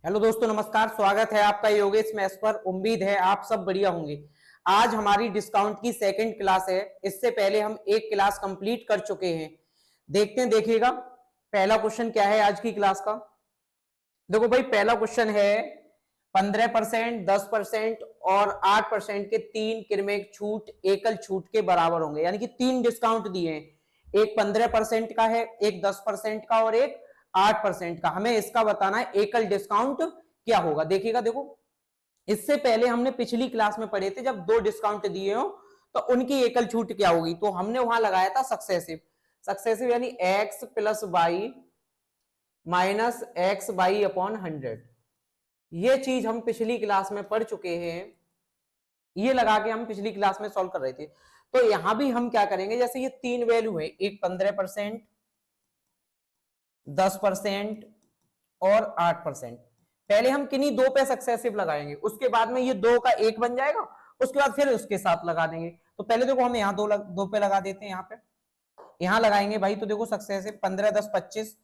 Hello दोस्तों, नमस्कार। स्वागत है आपका योगेश मैथ्स पर। उम्मीद है आप सब बढ़िया होंगे। आज हमारी डिस्काउंट की सेकंड क्लास है। इससे पहले हम एक क्लास कंप्लीट कर चुके हैं। देखते हैं, देखिएगा पहला क्वेश्चन क्या है आज की क्लास का। देखो भाई, पहला क्वेश्चन है 15%, 10% और 8% के तीन क्रमिक छूट एकल छूट के बराबर होंगे। यानी कि तीन डिस्काउंट दिए हैं, एक 15% का है, एक 10% का और एक 8% का। हमें इसका बताना है एकल डिस्काउंट क्या होगा। देखिएगा, देखो इससे पहले हमने पिछली क्लास में पढ़े थे, जब दो डिस्काउंट दिए हो तो उनकी एकल छूट क्या होगी। तो हमने वहां लगाया था सक्सेसिव। सक्सेसिव यानी x plus y minus x y upon 100। ये चीज हम पिछली क्लास में पढ़ चुके हैं। ये लगा के हम पिछली क्लास में सॉल्व कर रहे थे। तो यहां भी हम क्या करेंगे, जैसे ये तीन वैल्यू है, एक 15%, 10% और 8%। पहले हम किन्हीं दो पे सक्सेसिव लगाएंगे, उसके बाद में ये दो का एक बन जाएगा, उसके बाद फिर उसके साथ लगा देंगे। तो पहले देखो हम यहाँ दो पे लगा देते हैं। यहाँ पे यहाँ लगाएंगे भाई, तो देखो सक्सेसिव 15 10 25,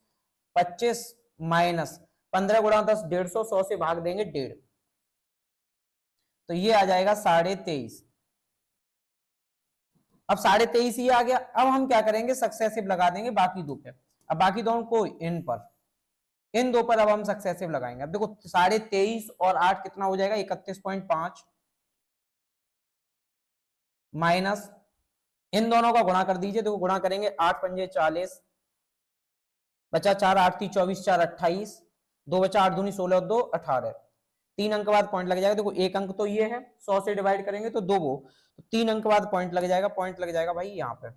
25 माइनस 15 गुणा 10 150, 100 से भाग देंगे 1.5, तो ये आ जाएगा 23.5। अब 23.5 ये आ गया। अब हम क्या करेंगे, सक्सेसिव लगा देंगे बाकी दो पे। अब बाकी दोनों को इन पर, इन दो पर अब हम सक्सेसिव लगाएंगे। अब देखो 23.5 और 8 कितना हो जाएगा, 31.5 माइनस इन दोनों का गुणा कर दीजिए। देखो गुणा करेंगे, 8 पंजे 40, बचा 4, 8 3 24, 4 28, 2 बचा 8 दूनी 16, 2 18, 3 अंक बाद पॉइंट लग जाएगा। देखो एक अंक तो ये है, 100 से डिवाइड करेंगे तो दो वो, तो 3 अंक बाद पॉइंट लग जाएगा। पॉइंट लग जाएगा भाई यहाँ पे।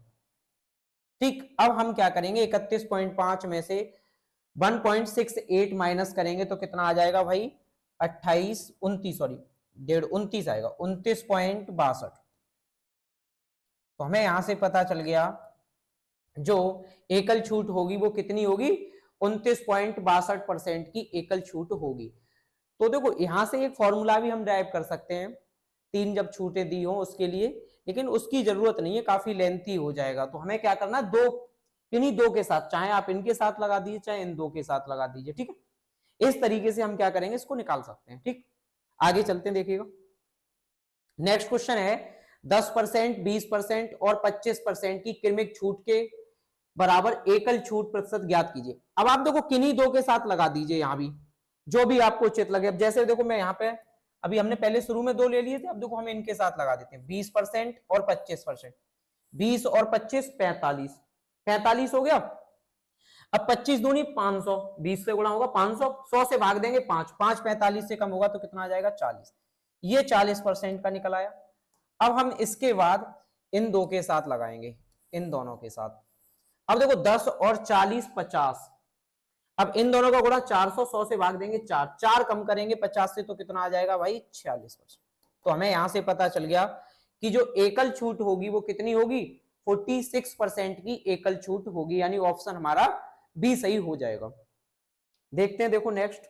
ठीक, अब हम क्या करेंगे, 31.5 में से 1.68 माइनस करेंगे तो कितना आ जाएगा भाई, 28 29, सॉरी 1.5 आएगा, 29.62। तो हमें यहां से पता चल गया जो एकल छूट होगी वो कितनी होगी, 29.62% की एकल छूट होगी। तो देखो यहां से एक फॉर्मूला भी हम ड्राइव कर सकते हैं, तीन जब छूटें दी हो उसके लिए, लेकिन उसकी जरूरत नहीं है, काफी लेंथी हो जाएगा। तो हमें क्या करना, दो किन्हीं दो के साथ, चाहे आप इनके साथ लगा दीजिए चाहे इन दो के साथ लगा दीजिए। ठीक है, इस तरीके से हम क्या करेंगे, इसको निकाल सकते हैं। ठीक, आगे चलते हैं, देखिएगा नेक्स्ट क्वेश्चन है 10%, 20% और 25% की क्रमिक छूट के बराबर एकल छूट प्रतिशत ज्ञात कीजिए। अब आप देखो किन्हीं दो के साथ लगा दीजिए, यहां भी जो भी आपको उचित लगे। अब जैसे देखो मैं यहाँ पे, अभी हमने पहले शुरू में दो ले लिए थे, अब देखो हम इनके साथ लगा देते हैं, 20% और 25%। 20 और 25 45, 45 हो गया। अब 25 दूनी 500, 20 से गुणा होगा 500, 100 से भाग देंगे 5, 5 45 से कम होगा तो कितना आ जाएगा 40। ये 40% का निकल आया। अब हम इसके बाद इन दो के साथ लगाएंगे, इन दोनों के साथ। अब देखो 10 और 40 50। अब इन दोनों का गुणा 400, 100 से भाग देंगे 4, 4 कम करेंगे 50 से तो कितना आ जाएगा भाई 46%। तो हमें यहां से पता चल गया कि जो एकल छूट होगी वो कितनी होगी, 46% की एकल छूट होगी। यानी ऑप्शन हमारा बी सही हो जाएगा। देखते हैं, देखो नेक्स्ट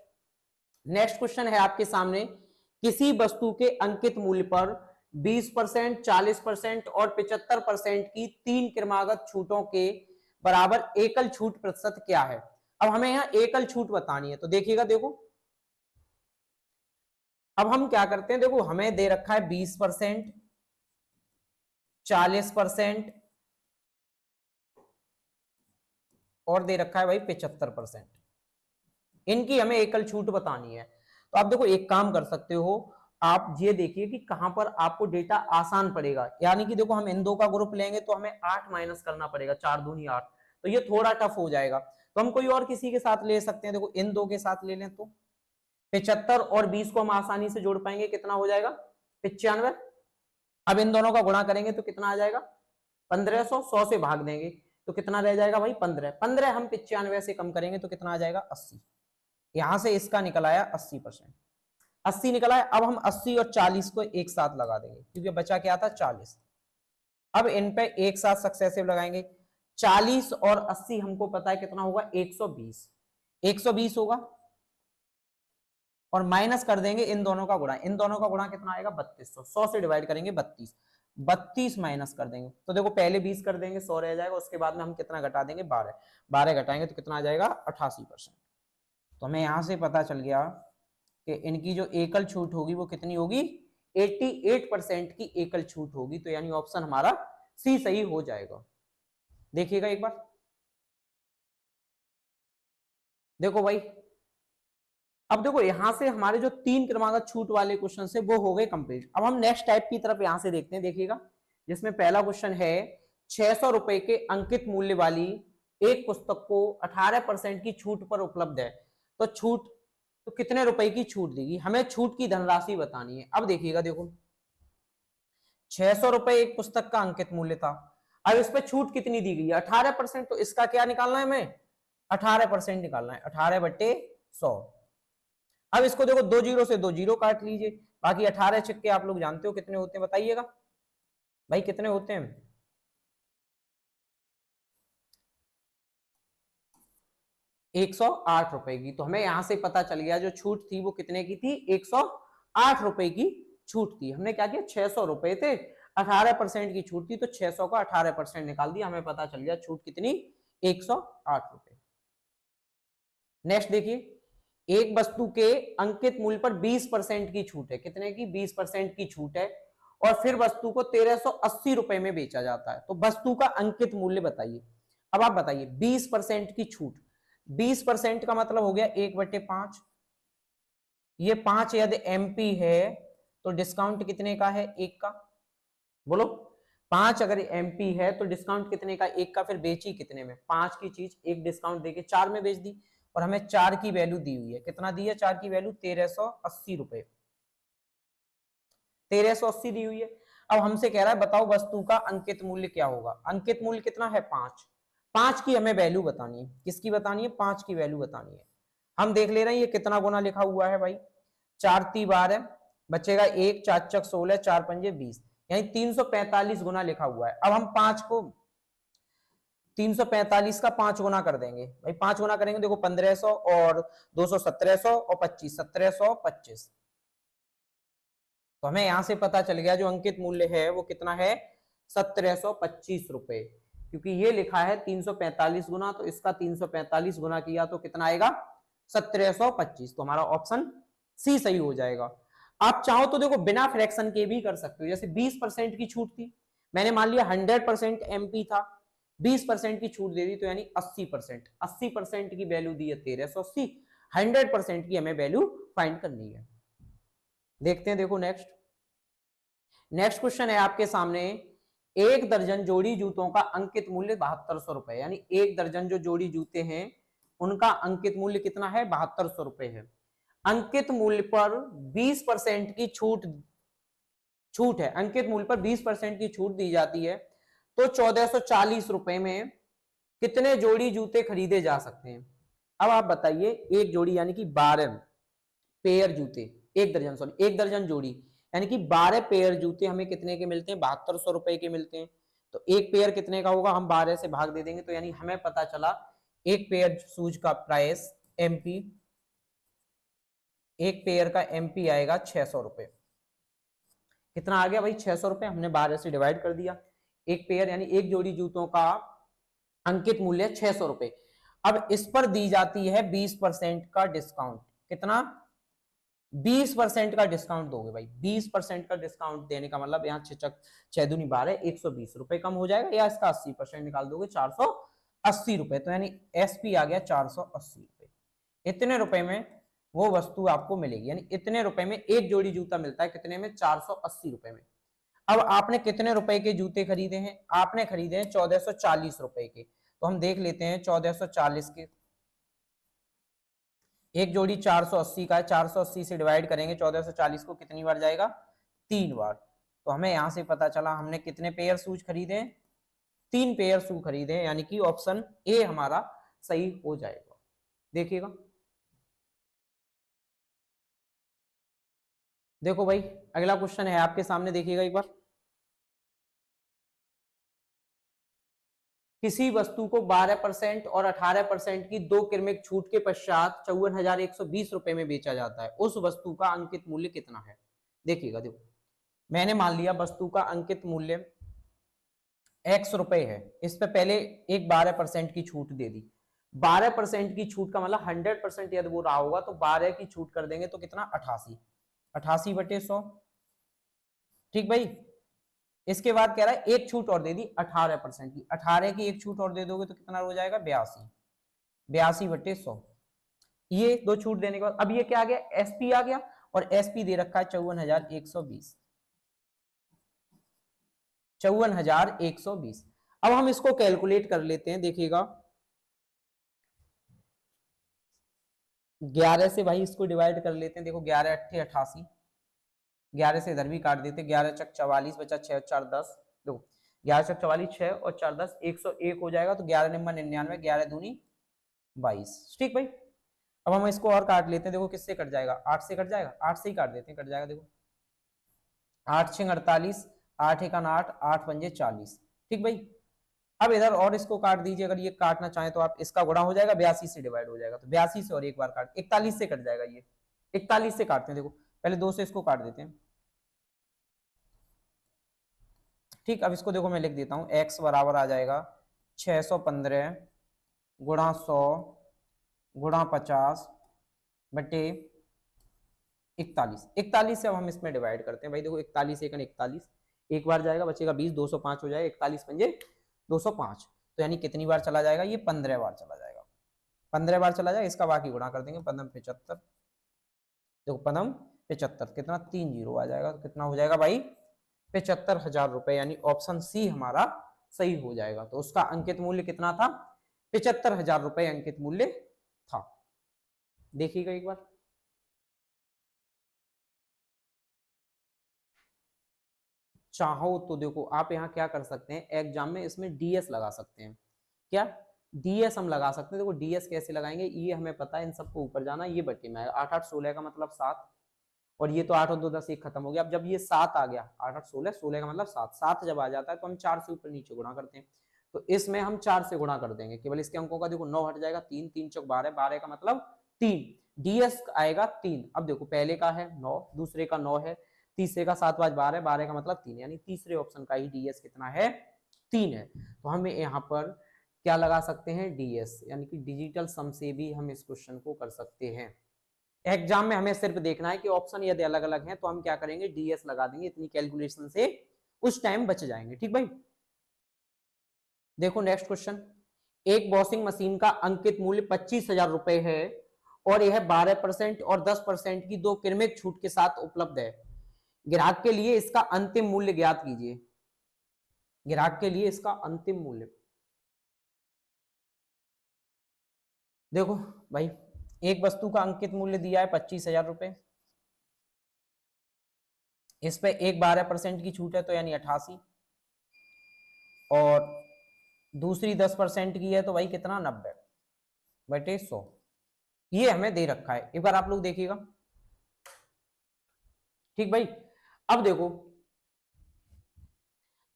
नेक्स्ट क्वेश्चन है आपके सामने, किसी वस्तु के अंकित मूल्य पर 20%, 40% और 75% की तीन क्रमागत छूटों के बराबर एकल छूट प्रतिशत क्या है। अब हमें यहां एकल छूट बतानी है। तो देखिएगा, देखो अब हम क्या करते हैं, देखो हमें दे रखा है 20%, 40% और दे रखा है भाई 75%। इनकी हमें एकल छूट बतानी है। तो आप देखो एक काम कर सकते हो, आप ये देखिए कि कहां पर आपको डेटा आसान पड़ेगा। यानी कि देखो हम इन दो का ग्रुप लेंगे तो हमें 8 माइनस करना पड़ेगा, 4 दूनी 8, तो ये थोड़ा टफ हो जाएगा। तो हम कोई और किसी के साथ ले सकते हैं। देखो इन दो के साथ ले लें तो 75 और 20 को हम आसानी से जोड़ पाएंगे, कितना हो जाएगा 95। अब इन दोनों का गुणा करेंगे तो कितना आ जाएगा 1500, 100 से भाग देंगे तो कितना रह जाएगा भाई 15, 15 हम 95 से कम करेंगे तो कितना आ जाएगा 80। यहां से इसका निकल आया 80%, 80 निकला है। अब हम 80 और 40 को एक साथ लगा देंगे क्योंकि बचा क्या था 40। अब इन पे एक साथ सक्सेसिव लगाएंगे, 40 और 80 हमको पता है कितना होगा 120, 120 होगा। और माइनस कर देंगे इन दोनों का गुणा, इन दोनों का गुणा कितना आएगा 3200, 100 से डिवाइड करेंगे 32, 32 माइनस कर देंगे तो देखो पहले 20 कर देंगे 100 रह जाएगा, उसके बाद में हम कितना घटा देंगे 12, 12 घटाएंगे तो कितना आ जाएगा 88%। तो हमें यहां से पता चल गया कि इनकी जो एकल छूट होगी वो कितनी होगी, 88% की एकल छूट होगी। तो यानी ऑप्शन हमारा सी सही हो जाएगा। देखिएगा एक बार, देखो भाई, अब देखो यहां से हमारे जो 3 क्रमागत छूट वाले क्वेश्चन है वो हो गए कंप्लीट। अब हम नेक्स्ट टाइप की तरफ यहां से देखते हैं, देखिएगा, जिसमें पहला क्वेश्चन है 600 रुपए के अंकित मूल्य वाली एक पुस्तक को 18% की छूट पर उपलब्ध है, तो छूट, तो कितने रुपए की छूट देगी, हमें छूट की धनराशि बतानी है। अब देखिएगा, देखो 600 रुपए एक पुस्तक का अंकित मूल्य था, अब इस पर छूट कितनी दी गई है, 18%, तो इसका क्या निकालना है, हमें 18% निकालना है, 18/100। अब इसको देखो, 2 जीरो से 2 जीरो काट लीजिए, बाकी 18 छक्के आप लोग जानते हो कितने होते हैं, बताइएगा भाई कितने होते हैं। 108 रुपए की। तो हमें यहां से पता चल गया जो छूट थी वो कितने की थी, 108 रुपए की छूट थी। हमने क्या किया, 600 रुपए थे, 18% की छूट थी, तो 600 का 18% निकाल दिया, हमें पता चल गया छूट कितनी, 108 रुपए। नेक्स्ट देखिए, एक वस्तु के अंकित मूल्य पर 20% की छूट है, कितने की, 20% की छूट है, और फिर वस्तु को 1380 रुपए में बेचा जाता है, तो वस्तु का अंकित मूल्य बताइए। अब आप बताइए, 20% की छूट, 20% का मतलब हो गया 1/5, ये 5 यदि एमपी है तो डिस्काउंट कितने का है, 1 का, बोलो 5 अगर एमपी है तो डिस्काउंट कितने का, 1 का, फिर बेची कितने में, 5 की चीज 1 डिस्काउंट देके 4 में बेच दी, और हमें 4 की वैल्यू दी हुई है, कितना दी है, 4 की वैल्यू 1380 रुपए, 1380 दी हुई है। अब हमसे कह रहा है बताओ वस्तु का अंकित मूल्य क्या होगा, अंकित मूल्य कितना है, 5, 5 की हमें वैल्यू बतानी है, किसकी बतानी है, 5 की वैल्यू बतानी है। हम देख ले रहे हैं ये कितना गुना लिखा हुआ है भाई, 4 × 12 बचेगा 1, 4 × 16, 4 × 5 = 20, यानी 345 गुना लिखा हुआ है। अब हम 5 को 345 का 5 गुना कर देंगे भाई, 5 गुना करेंगे, देखो 1500 और 200 1700 और 25 1725, तो हमें यहां से पता चल गया जो अंकित मूल्य है वो कितना है, 1725 रुपए, क्योंकि ये लिखा है 345 गुना, तो इसका 345 गुना किया तो कितना आएगा, 1725, तो हमारा ऑप्शन सी सही हो जाएगा। आप चाहो तो देखो बिना फ्रैक्शन के भी कर सकते हो, जैसे 20% की छूट थी, मैंने मान लिया 100% एमपी था, 20% की छूट दे दी, तो यानी 80%, 80% की वैल्यू दी है 1380, 100% की हमें वैल्यू फाइंड करनी है। देखते हैं, देखो नेक्स्ट, नेक्स्ट क्वेश्चन है आपके सामने, एक दर्जन जोड़ी जूतों का अंकित मूल्य 7200 रुपए, यानी एक दर्जन जो जोड़ी जूते हैं उनका अंकित मूल्य कितना है, 7200 रुपए है। अंकित मूल्य पर 20% की छूट है, अंकित मूल्य पर 20% की छूट दी जाती है, तो 1440 रुपए में कितने जोड़ी जूते खरीदे जा सकते हैं। अब आप बताइए, एक जोड़ी यानी कि 12 पेयर जूते, एक दर्जन, सॉरी एक दर्जन जोड़ी, यानी कि 12 पेयर जूते हमें कितने के मिलते हैं, 7200 रुपए के मिलते हैं। तो एक पेयर कितने का होगा, हम 12 से भाग दे देंगे, तो यानी हमें पता चला एक पेयर शूज का प्राइस एमपी, एक पेयर का एमपी आएगा 600 रुपए, कितना आ गया भाई, 600 रुपए, हमने 12 से डिवाइड कर दिया, एक पेयर यानी एक जोड़ी जूतों का अंकित मूल्य 600 रुपए। अब इस पर दी जाती है 20% का डिस्काउंट, कितना, 20% का डिस्काउंट दोगे भाई, 20% का डिस्काउंट देने का मतलब यहाँ 6 दूनी 12, 120 रुपए कम हो जाएगा, या इसका 80% निकाल दोगे 480 रुपए, तो यानी एसपी आ गया 480 रुपए। इतने रुपए में वो वस्तु आपको मिलेगी, यानी इतने रुपए में एक जोड़ी जूता मिलता है, कितने में, 480 रुपए में। अब आपने कितने रुपए के जूते खरीदे हैं, आपने खरीदे हैं 1440 रुपए के, तो हम देख लेते हैं 1440 के, एक जोड़ी 480 का है, 480 से डिवाइड करेंगे 1440 को, कितनी बार जाएगा, 3 बार, तो हमें यहां से पता चला हमने कितने पेयर शूज खरीदे हैं, 3 पेयर शू खरीदे हैं, यानी कि ऑप्शन ए हमारा सही हो जाएगा। देखिएगा, देखो भाई अगला क्वेश्चन है आपके सामने, देखिएगा एक बार, किसी वस्तु को 12% और 18% की 2 क्रमिक छूट के पश्चात 54,120 रुपए में बेचा जाता है, उस वस्तु का अंकित मूल्य कितना है। देखिएगा, देखो मैंने मान लिया वस्तु का अंकित मूल्य x रुपए है, इस पे पहले एक 12% की छूट दे दी, 12% की छूट का मतलब 100% यदि वो रहा होगा तो 12 की छूट कर देंगे तो कितना 88, 88/100। ठीक भाई, इसके बाद कह रहा है एक छूट और दे दी 18% की, 18 की एक छूट और दे दोगे तो कितना हो जाएगा 82, 82/100। ये दो छूट देने के बाद अब ये क्या आ गया, एसपी आ गया, और एसपी दे रखा है 54,120, 54,120। अब हम इसको कैलकुलेट कर लेते हैं, देखिएगा 11 से भाई इसको डिवाइड कर लेते हैं। देखो 11 अट्ठे 88, 11 से इधर भी काट देते, 11 चक 44 बचा 6 4 10। देखो 11 चक 44, 6 और 4 10, 101 हो जाएगा। तो 11 निम्मा 99, 11 दूनी 22। ठीक भाई, अब हम इसको और काट लेते हैं। देखो किससे कट जाएगा, 8 से कट जाएगा, 8 से ही काट देते हैं, कट जाएगा। देखो 8 6 48, 8 1 8, 8 पंजे 40। ठीक भाई, अब इधर और इसको काट दीजिए, अगर ये काटना चाहे तो आप, इसका गुणा हो जाएगा 82 से डिवाइड हो जाएगा, तो 82 से और एक बार काट, 41 से कट जाएगा ये, 41 से काटते हैं। देखो पहले 2 से इसको काट देते हैं। ठीक, अब इसको देखो मैं लिख देता हूं, x बराबर आ जाएगा 615 गुणा 100 गुणा 50 बटे 41। 41 से अब हम इसमें डिवाइड करते हैं भाई। देखो 41 एकन 41, एक बार जाएगा, बचेगा 20, 205 हो जाएगा, 41 पंजे 205। तो यानी कितनी बार चला जाएगा, ये 15 बार चला जाएगा, 15 बार चला जाएगा। इसका बाकी गुणा कर देंगे, पदम 75, देखो पदम 75 कितना 3 जीरो आ जाएगा, तो कितना हो जाएगा भाई 75,000 रुपए, यानी ऑप्शन सी हमारा सही हो जाएगा। तो उसका अंकित मूल्य कितना था, 75,000 रुपए अंकित मूल्य था। देखिएगा एक बार, चाहो तो देखो आप यहाँ क्या कर सकते हैं, एग्जाम में इसमें डीएस लगा सकते हैं। क्या डीएस हम लगा सकते हैं। देखो डीएस कैसे लगाएंगे, ये हमें पता है, इन सबको ऊपर जाना, ये बटे में आएगा 8 8 16 का मतलब 7, और ये तो 8 और 2 10 एक खत्म हो गया। अब जब ये 7 आ गया, 8 8 16, 16 का मतलब 7, 7 जब आ जाता है तो हम 4 से ऊपर नीचे गुणा करते हैं। तो इसमें हम 4 से गुणा कर देंगे, केवल इसके अंकों का। देखो 9 हट जाएगा, 3 3 चौक 12, 12 का मतलब 3, डीएस आएगा 3। अब देखो पहले का है 9, दूसरे का 9 है, तीसरे का 7 5 12, 12 का मतलब 3, यानी तीसरे ऑप्शन का ही डीएस कितना है, 3 है। तो हम यहाँ पर क्या लगा सकते हैं, डीएस, यानी कि डिजिटल सम से भी हम इस क्वेश्चन को कर सकते हैं। एग्जाम में हमें सिर्फ देखना है कि ऑप्शन यदि अलग अलग हैं तो हम क्या करेंगे, डीएस लगा देंगे, इतनी कैलकुलेशन से उस टाइम बच जाएंगे। ठीक भाई, देखो नेक्स्ट क्वेश्चन, एक वॉशिंग मशीन का अंकित मूल्य 25,000 रुपए है और यह 12% और 10% की दो क्रमिक छूट के साथ उपलब्ध है। ग्राहक के लिए इसका अंतिम मूल्य ज्ञात कीजिए। ग्राहक के लिए इसका अंतिम मूल्य, देखो भाई एक वस्तु का अंकित मूल्य दिया है 25,000 रुपए, इस पे एक 12% की छूट है तो यानी 88, और दूसरी 10% की है तो भाई कितना 90/100। ये हमें दे रखा है, एक बार आप लोग देखिएगा। ठीक भाई, अब देखो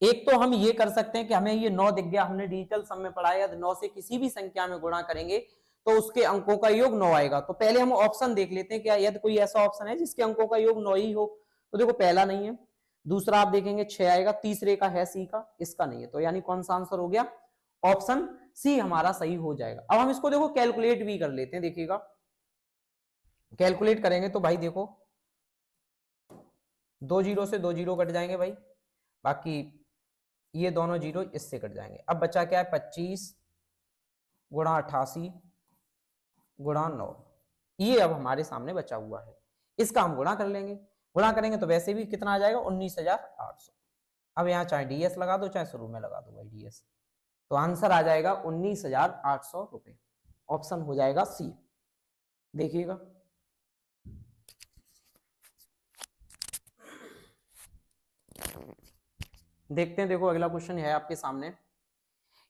एक तो हम ये कर सकते हैं कि हमें ये 9 दिख गया, हमने डिजिटल सम में पढ़ा है, यदि 9 से किसी भी संख्या में गुणा करेंगे तो उसके अंकों का योग 9 आएगा। तो पहले हम ऑप्शन देख लेते हैं, क्या यदि कोई ऐसा ऑप्शन है जिसके अंकों का योग 9 ही हो। तो देखो पहला नहीं है, दूसरा आप देखेंगे 6 आएगा, तीसरे का है सी का, इसका नहीं है, तो यानी कौन सा आंसर हो गया, ऑप्शन सी हमारा सही हो जाएगा। अब हम इसको देखो कैलकुलेट भी कर लेते हैं, देखिएगा कैलकुलेट करेंगे तो भाई देखो 2 जीरो से 2 जीरो कट जाएंगे भाई, बाकी ये दोनों जीरो इससे कट जाएंगे। अब बचा क्या है, 25 गुणा 88 गुणा 9, ये अब हमारे सामने बचा हुआ है, इसका हम गुणा कर लेंगे। गुणा करेंगे तो वैसे भी कितना आ जाएगा 19,800। अब यहाँ चाहे डीएस लगा दो चाहे शुरू में लगा दो भाई डीएस, तो आंसर आ जाएगा 19,800 रुपए, ऑप्शन हो जाएगा सी। देखिएगा देखते हैं, देखो अगला क्वेश्चन है आपके सामने,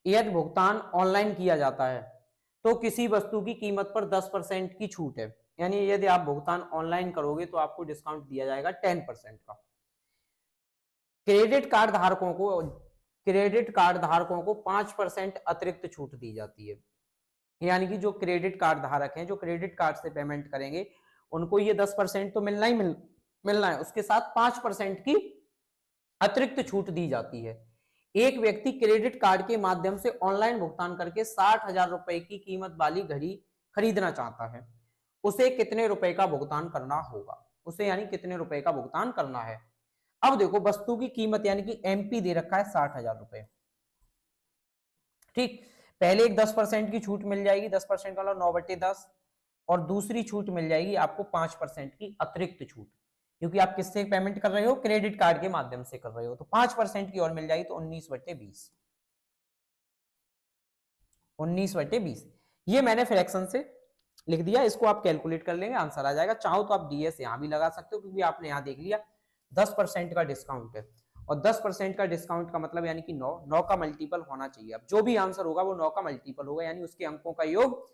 यदि भुगतान ऑनलाइन किया जाता है तो किसी वस्तु की कीमत पर 10% की छूट है, यानी यदि आप भुगतान ऑनलाइन करोगे तो आपको डिस्काउंट दिया जाएगा 10% का। क्रेडिट कार्ड धारकों को 5% अतिरिक्त छूट दी जाती है, यानी कि जो क्रेडिट कार्ड धारक हैं, जो क्रेडिट कार्ड से पेमेंट करेंगे, उनको ये 10% तो मिलना ही मिलना है, उसके साथ 5% की अतिरिक्त छूट दी जाती है। एक व्यक्ति क्रेडिट कार्ड के माध्यम से ऑनलाइन भुगतान करके 60,000 रुपए की कीमत वाली घड़ी खरीदना चाहता है, उसे कितने रुपए का भुगतान करना होगा? उसे यानी कितने रुपए का भुगतान करना है? अब देखो वस्तु की कीमत यानी कि एमपी दे रखा है 60,000 रुपए, ठीक। पहले एक 10% की छूट मिल जाएगी, 10% का मतलब 9/10, और दूसरी छूट मिल जाएगी आपको 5% की अतिरिक्त छूट, क्योंकि आप किससे पेमेंट कर रहे हो? क्रेडिट कार्ड के माध्यम से कर रहे हो, तो 5% की और मिल जाएगी, तो 19/20, 19/20। ये मैंने फ्रैक्शन से लिख दिया, इसको आप कैलकुलेट कर लेंगे, आंसर आ जाएगा। चाहो तो आप डीएस यहां भी लगा सकते हो, क्योंकि आपने यहां देख लिया 10% का डिस्काउंट है, और 10% का डिस्काउंट का मतलब यानी कि 9 का मल्टीपल होना चाहिए। अब जो भी आंसर होगा वो 9 का मल्टीपल होगा, यानी उसके अंकों का योग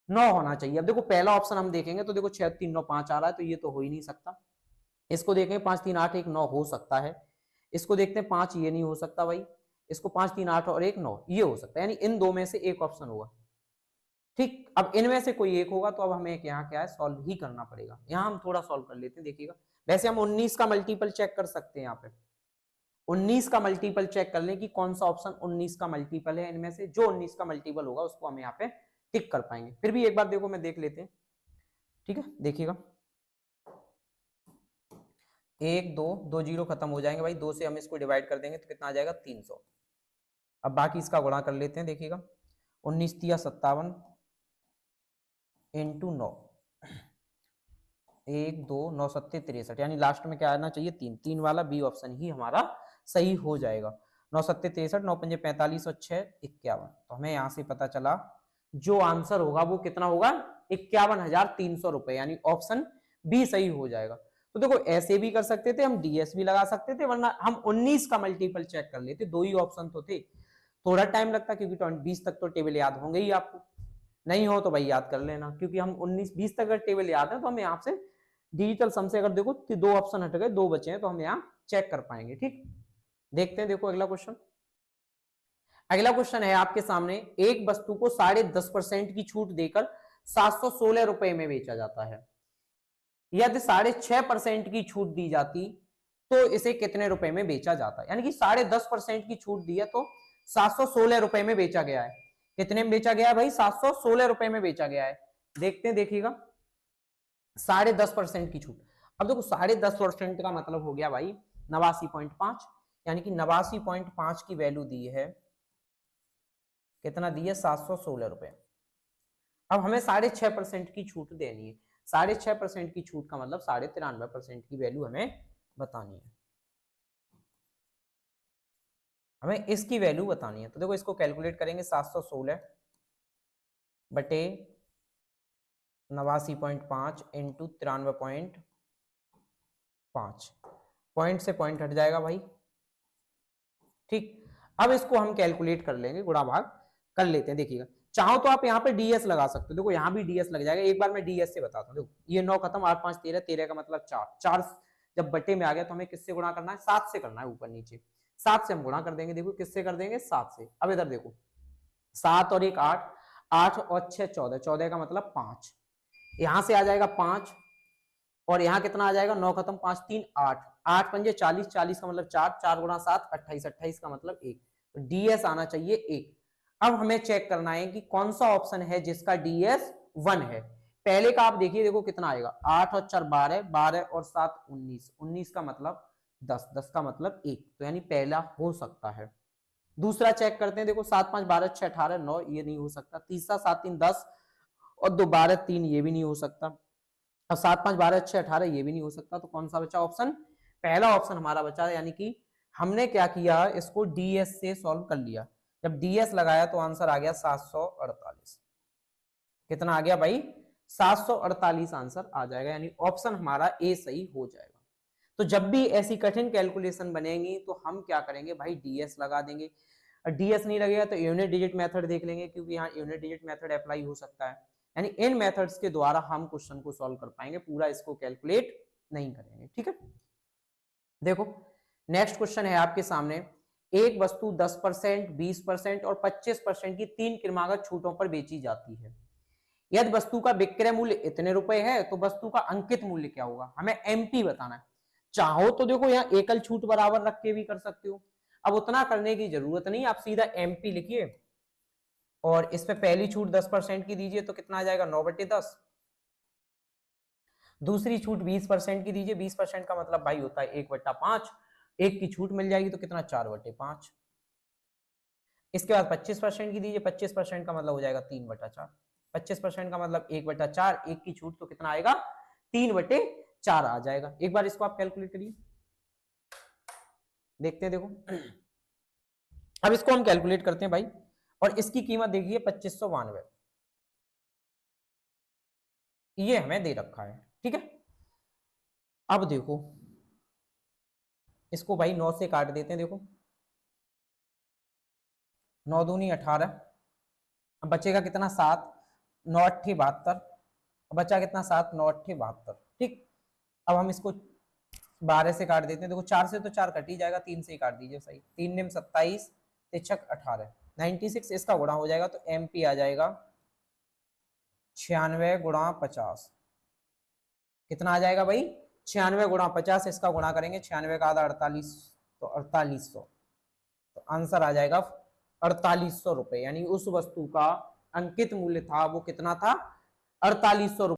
9 होना चाहिए। अब देखो पहला ऑप्शन हम देखेंगे तो देखो 6 3 9 5 आ रहा है, तो ये तो हो ही नहीं सकता। इसको देखें 5 3 8 1 9 हो सकता है। इसको देखते हैं 5, ये नहीं हो सकता भाई। इसको 5 3 8 और 1 9 ये हो सकता है, यानी इन दो में से एक ऑप्शन होगा, ठीक। अब इनमें से कोई एक होगा, तो अब हमें यहाँ क्या है, सॉल्व ही करना पड़ेगा। यहाँ हम थोड़ा सॉल्व कर लेते हैं, देखिएगा। वैसे हम 19 का मल्टीपल चेक कर सकते हैं, यहाँ पे 19 का मल्टीपल चेक कर लें कि कौन सा ऑप्शन 19 का मल्टीपल है। इनमें से जो 19 का मल्टीपल होगा उसको हम यहाँ पे टिक कर पाएंगे। फिर भी एक बार देखो, मैं देख लेते हैं, ठीक है। देखिएगा 1 2 2 जीरो खत्म हो जाएंगे भाई, 2 से हम इसको डिवाइड कर देंगे तो कितना आ जाएगा? 300। अब बाकी इसका गुणा कर लेते हैं, देखिएगा 19 तिया 57 इंटू 9, 1 2 9 7 63, यानी लास्ट में क्या आना चाहिए? 3। 3 वाला बी ऑप्शन ही हमारा सही हो जाएगा। 9 7 63, 9 5 45 और 6 51। तो हमें यहाँ से पता चला जो आंसर होगा वो कितना होगा? 51,300 रुपए, यानी ऑप्शन बी सही हो जाएगा। तो देखो ऐसे भी कर सकते थे हम, डीएस भी लगा सकते थे, वरना हम 19 का मल्टीपल चेक कर लेते। दो ही ऑप्शन तो थे, थोड़ा टाइम लगता, क्योंकि 20 तक तो टेबल याद होंगे ही आपको। नहीं हो तो भाई याद कर लेना, क्योंकि हम 19 20 तक अगर टेबल याद है तो हमें यहाँ से डिजिटल सम से अगर देखो 2 ऑप्शन हट गए, 2 बचे हैं, तो हम यहाँ चेक कर पाएंगे, ठीक। देखते हैं, देखो अगला क्वेश्चन। अगला क्वेश्चन है आपके सामने, एक वस्तु को 10.5% की छूट देकर 716 रुपए में बेचा जाता है। यदि 6.5% की छूट दी जाती तो इसे कितने रुपए में बेचा जाता? यानी कि 10.5% की छूट दी है तो 716 रुपए में बेचा गया है। कितने में बेचा गया है भाई? 716 रुपए में बेचा गया है। देखते हैं, देखिएगा 10.5% की छूट। अब देखो 10.5% का मतलब हो गया भाई 89.5, यानी कि 89.5 की वैल्यू दी है, कितना दी है? 716 रुपए। अब हमें 6.5% की छूट देनी है। 6.5% की छूट का मतलब 93.5% की वैल्यू हमें बतानी है। हमें इसकी वैल्यू बतानी है, तो देखो इसको कैलकुलेट करेंगे। 716 बटे 89.5 इंटू 93.5, पॉइंट से पॉइंट हट जाएगा भाई, ठीक। अब इसको हम कैलकुलेट कर लेंगे, गुणा भाग कर लेते हैं। देखिएगा चाहो तो आप यहाँ पे डीएस लगा सकते हो, देखो यहाँ भी डीएस लग जाएगा। एक बार मैं डीएस से बताता हूँ। देखो ये 9 खत्म, 8 5 13, 13 का मतलब 4, 4 जब बटे में आ गया तो हमें किससे गुणा करना है? 7 से करना है, ऊपर नीचे 7 से हम गुणा कर देंगे। देखो किससे कर देंगे? 7 से। अब इधर देखो 7 और 1 8, 8 और 6 14, 14 का मतलब 5, यहां से आ जाएगा 5, और यहाँ कितना आ जाएगा? 9 खत्म, 5 3 8, 8 पंजे 40, 40 का मतलब 4, 4 गुणा 7 28, 28 का मतलब 1, तो डीएस आना चाहिए 1। अब हमें चेक करना है कि कौन सा ऑप्शन है जिसका डीएस 1 है। पहले का आप देखिए, देखो कितना आएगा? 8 और 4 12, 12 और 7 19, 19 का मतलब 10, 10 का मतलब 1, तो यानी पहला हो सकता है। दूसरा चेक करते हैं, देखो 7 5 12 6 18 9, ये नहीं हो सकता। तीसरा 7 3 10 और 2 12 3, ये भी नहीं हो सकता। अब 7 5 12 6 18, ये भी नहीं हो सकता। तो कौन सा बचा ऑप्शन? पहला ऑप्शन हमारा बचा, यानी कि हमने क्या किया, इसको डीएस से सॉल्व कर लिया। जब डीएस लगाया तो आंसर आ गया 748। कितना आ गया भाई? 748 आंसर आ जाएगा, यानी ऑप्शन हमारा ए सही हो जाएगा। तो जब भी ऐसी कठिन कैलकुलेशन बनेगी तो हम क्या करेंगे भाई? डीएस लगा देंगे। डीएस नहीं लगेगा तो यूनिट डिजिट मेथड देख लेंगे, क्योंकि यहाँ यूनिट डिजिट मेथड अप्लाई हो सकता है। यानी इन मेथड्स के द्वारा हम क्वेश्चन को सॉल्व कर पाएंगे, पूरा इसको कैलकुलेट नहीं करेंगे, ठीक है। देखो नेक्स्ट क्वेश्चन है आपके सामने, एक वस्तु 10%, 20% और 25% की 3 क्रमागत छूटों पर बेची जाती है। यदि वस्तु का विक्रय मूल्य इतने रुपए है तो वस्तु का अंकित मूल्य क्या होगा? हमें एमपी बताना है। चाहो तो देखो यहाँ एकल छूट बराबर रख के भी कर सकते हो, अब उतना करने की जरूरत नहीं, आप सीधा एमपी लिखिए और इस पे पहली छूट 10% की दीजिए तो कितना आ जाएगा 9/10। दूसरी छूट 20% की दीजिए, 20% का मतलब भाई होता है 1/5, एक की छूट मिल जाएगी तो कितना 4/5। इसके बाद 25% की दीजिए, 25% का मतलब हो जाएगा 3/4, 25% का मतलब 1/4, एक की छूट तो कितना आएगा 3/4 आ जाएगा। एक बार इसको आप कैलकुलेट करिए, देखते हैं देखो। अब इसको हम कैलकुलेट करते हैं भाई, और इसकी कीमत देखिए 2592, ये हमें दे रखा है, ठीक है। अब देखो इसको भाई 9 से काट देते हैं, देखो 9 दूनी 18, अब बचेगा कितना 7, 9 8 72, बचा कितना 7, 9 8 72, ठीक। अब हम इसको 12 से काट देते हैं, देखो 4 से तो 4 कट ही जाएगा, 3 से ही काट दीजिए, सही 3 निम 27, 3 18, 96, इसका गुणा हो जाएगा तो एमपी आ जाएगा 96 गुणा 50, कितना आ जाएगा भाई 96 गुणा 50, इसका गुणा करेंगे 96 का आधा 48, तो 4800, तो आंसर आ जाएगा 4800 रुपए, यानी उस वस्तु का अंकित मूल्य था वो कितना था 4800 रुपए।